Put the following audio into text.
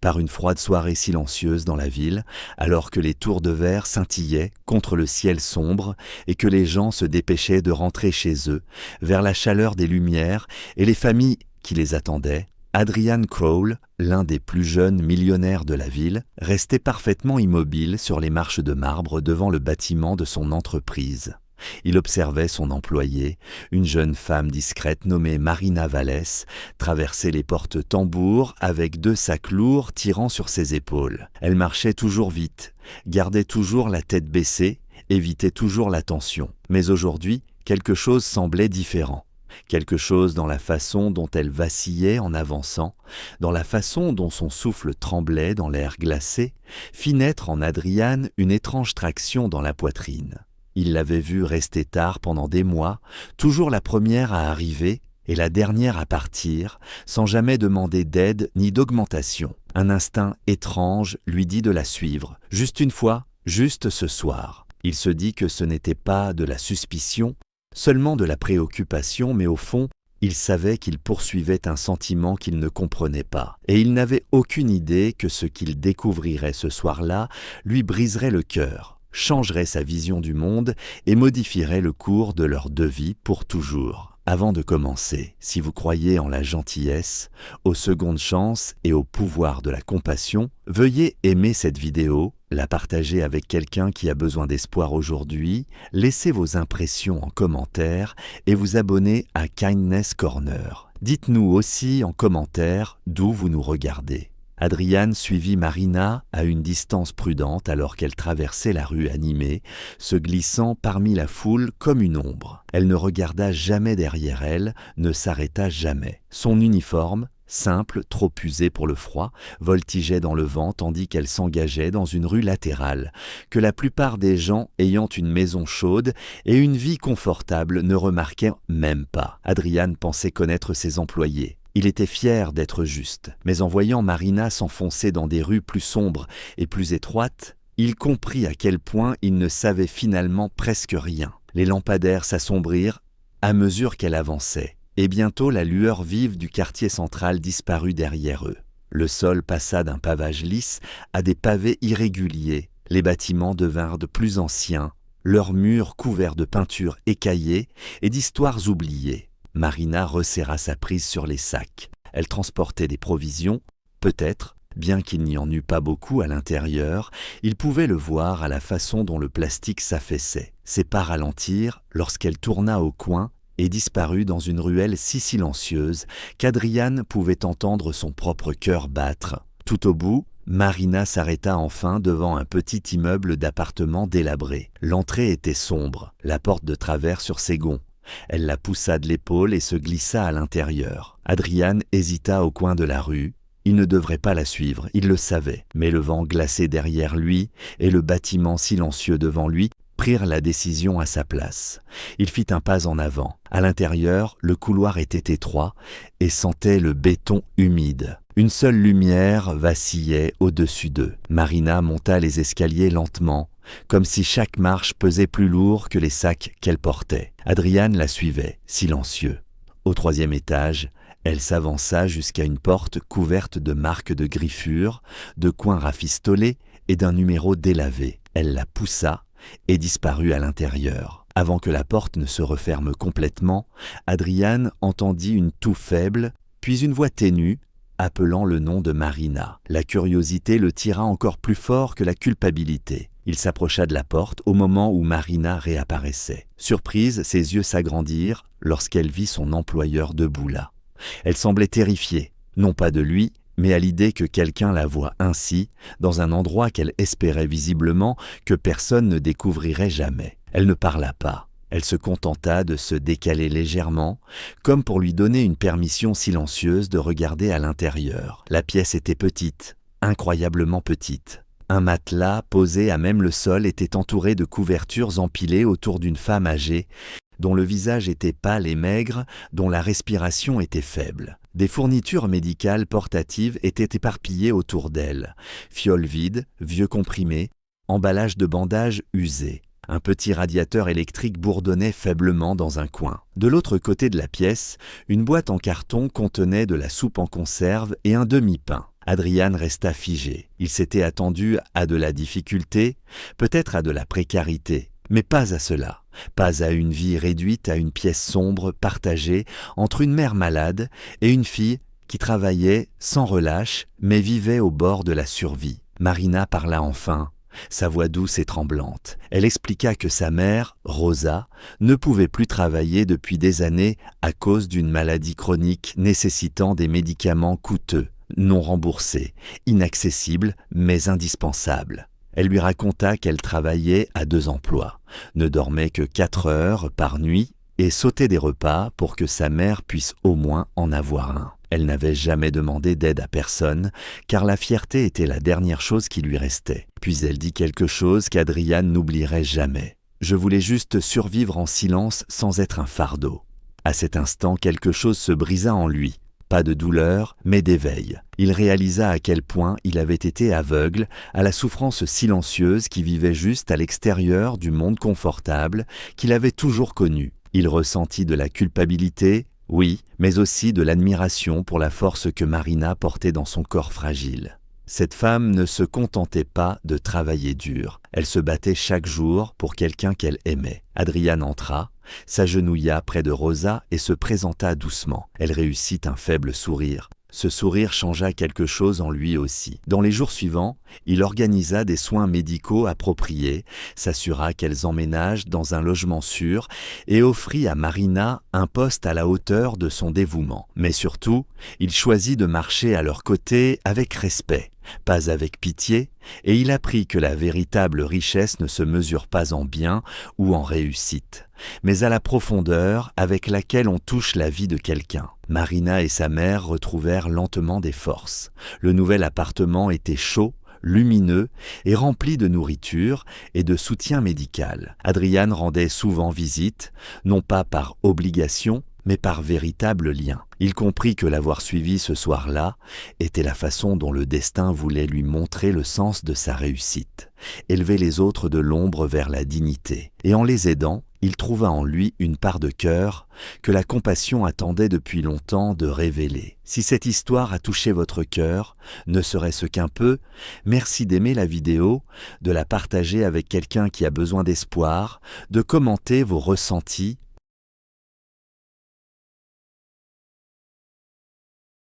par une froide soirée silencieuse dans la ville, alors que les tours de verre scintillaient contre le ciel sombre et que les gens se dépêchaient de rentrer chez eux, vers la chaleur des lumières et les familles qui les attendaient, Adrian Crowell, l'un des plus jeunes millionnaires de la ville, restait parfaitement immobile sur les marches de marbre devant le bâtiment de son entreprise. Il observait son employée, une jeune femme discrète nommée Marina Vallès, traverser les portes tambours avec 2 sacs lourds tirant sur ses épaules. Elle marchait toujours vite, gardait toujours la tête baissée, évitait toujours l'attention. Mais aujourd'hui, quelque chose semblait différent. Quelque chose dans la façon dont elle vacillait en avançant, dans la façon dont son souffle tremblait dans l'air glacé, fit naître en Adrian une étrange traction dans la poitrine. Il l'avait vue rester tard pendant des mois, toujours la première à arriver et la dernière à partir, sans jamais demander d'aide ni d'augmentation. Un instinct étrange lui dit de la suivre, juste une fois, juste ce soir. Il se dit que ce n'était pas de la suspicion, seulement de la préoccupation, mais au fond, il savait qu'il poursuivait un sentiment qu'il ne comprenait pas, et il n'avait aucune idée que ce qu'il découvrirait ce soir-là lui briserait le cœur, changerait sa vision du monde et modifierait le cours de leurs 2 vies pour toujours. Avant de commencer, si vous croyez en la gentillesse, aux secondes chances et au pouvoir de la compassion, veuillez aimer cette vidéo, la partager avec quelqu'un qui a besoin d'espoir aujourd'hui, laissez vos impressions en commentaire et vous abonner à Kindness Corner. Dites-nous aussi en commentaire d'où vous nous regardez. Adrian suivit Marina à une distance prudente alors qu'elle traversait la rue animée, se glissant parmi la foule comme une ombre. Elle ne regarda jamais derrière elle, ne s'arrêta jamais. Son uniforme, simple, trop usé pour le froid, voltigeait dans le vent tandis qu'elle s'engageait dans une rue latérale, que la plupart des gens ayant une maison chaude et une vie confortable ne remarquaient même pas. Adrian pensait connaître ses employés. Il était fier d'être juste, mais en voyant Marina s'enfoncer dans des rues plus sombres et plus étroites, il comprit à quel point il ne savait finalement presque rien. Les lampadaires s'assombrirent à mesure qu'elle avançait, et bientôt la lueur vive du quartier central disparut derrière eux. Le sol passa d'un pavage lisse à des pavés irréguliers, les bâtiments devinrent de plus anciens, leurs murs couverts de peintures écaillées et d'histoires oubliées. Marina resserra sa prise sur les sacs. Elle transportait des provisions, peut-être, bien qu'il n'y en eût pas beaucoup à l'intérieur, il pouvait le voir à la façon dont le plastique s'affaissait. Ses pas ralentirent lorsqu'elle tourna au coin et disparut dans une ruelle si silencieuse qu'Adrian pouvait entendre son propre cœur battre. Tout au bout, Marina s'arrêta enfin devant un petit immeuble d'appartements délabré. L'entrée était sombre, la porte de travers sur ses gonds. Elle la poussa de l'épaule et se glissa à l'intérieur. Adrian hésita au coin de la rue. Il ne devrait pas la suivre, il le savait. Mais le vent glacé derrière lui et le bâtiment silencieux devant lui prirent la décision à sa place. Il fit un pas en avant. À l'intérieur, le couloir était étroit et sentait le béton humide. Une seule lumière vacillait au-dessus d'eux. Marina monta les escaliers lentement, comme si chaque marche pesait plus lourd que les sacs qu'elle portait. Adrian la suivait, silencieux. Au 3e étage, elle s'avança jusqu'à une porte couverte de marques de griffures, de coins rafistolés et d'un numéro délavé. Elle la poussa et disparut à l'intérieur. Avant que la porte ne se referme complètement, Adrian entendit une toux faible, puis une voix ténue, appelant le nom de Marina. La curiosité le tira encore plus fort que la culpabilité. Il s'approcha de la porte au moment où Marina réapparaissait. Surprise, ses yeux s'agrandirent lorsqu'elle vit son employeur debout là. Elle semblait terrifiée, non pas de lui, mais à l'idée que quelqu'un la voie ainsi, dans un endroit qu'elle espérait visiblement que personne ne découvrirait jamais. Elle ne parla pas. Elle se contenta de se décaler légèrement, comme pour lui donner une permission silencieuse de regarder à l'intérieur. La pièce était petite, incroyablement petite. Un matelas posé à même le sol était entouré de couvertures empilées autour d'une femme âgée, dont le visage était pâle et maigre, dont la respiration était faible. Des fournitures médicales portatives étaient éparpillées autour d'elle. Fioles vides, vieux comprimés, emballages de bandages usés. Un petit radiateur électrique bourdonnait faiblement dans un coin. De l'autre côté de la pièce, une boîte en carton contenait de la soupe en conserve et un demi-pain. Adrian resta figé. Il s'était attendu à de la difficulté, peut-être à de la précarité, mais pas à cela, pas à une vie réduite à une pièce sombre partagée entre une mère malade et une fille qui travaillait sans relâche mais vivait au bord de la survie. Marina parla enfin, sa voix douce et tremblante. Elle expliqua que sa mère, Rosa, ne pouvait plus travailler depuis des années à cause d'une maladie chronique nécessitant des médicaments coûteux, non remboursés, inaccessibles mais indispensables. Elle lui raconta qu'elle travaillait à 2 emplois, ne dormait que 4 heures par nuit et sautait des repas pour que sa mère puisse au moins en avoir un. Elle n'avait jamais demandé d'aide à personne, car la fierté était la dernière chose qui lui restait. Puis elle dit quelque chose qu'Adrian n'oublierait jamais. « Je voulais juste survivre en silence sans être un fardeau. » À cet instant, quelque chose se brisa en lui. Pas de douleur, mais d'éveil. Il réalisa à quel point il avait été aveugle à la souffrance silencieuse qui vivait juste à l'extérieur du monde confortable qu'il avait toujours connu. Il ressentit de la culpabilité, oui, mais aussi de l'admiration pour la force que Marina portait dans son corps fragile. Cette femme ne se contentait pas de travailler dur. Elle se battait chaque jour pour quelqu'un qu'elle aimait. Adrian entra, s'agenouilla près de Rosa et se présenta doucement. Elle réussit un faible sourire. Ce sourire changea quelque chose en lui aussi. Dans les jours suivants, il organisa des soins médicaux appropriés, s'assura qu'elles emménagent dans un logement sûr et offrit à Marina un poste à la hauteur de son dévouement. Mais surtout, il choisit de marcher à leur côté avec respect, pas avec pitié, et il apprit que la véritable richesse ne se mesure pas en biens ou en réussite, mais à la profondeur avec laquelle on touche la vie de quelqu'un. Marina et sa mère retrouvèrent lentement des forces. Le nouvel appartement était chaud, lumineux et rempli de nourriture et de soutien médical. Adrian rendait souvent visite, non pas par obligation, mais par véritable lien. Il comprit que l'avoir suivi ce soir-là était la façon dont le destin voulait lui montrer le sens de sa réussite, élever les autres de l'ombre vers la dignité. Et en les aidant, il trouva en lui une part de cœur que la compassion attendait depuis longtemps de révéler. Si cette histoire a touché votre cœur, ne serait-ce qu'un peu, merci d'aimer la vidéo, de la partager avec quelqu'un qui a besoin d'espoir, de commenter vos ressentis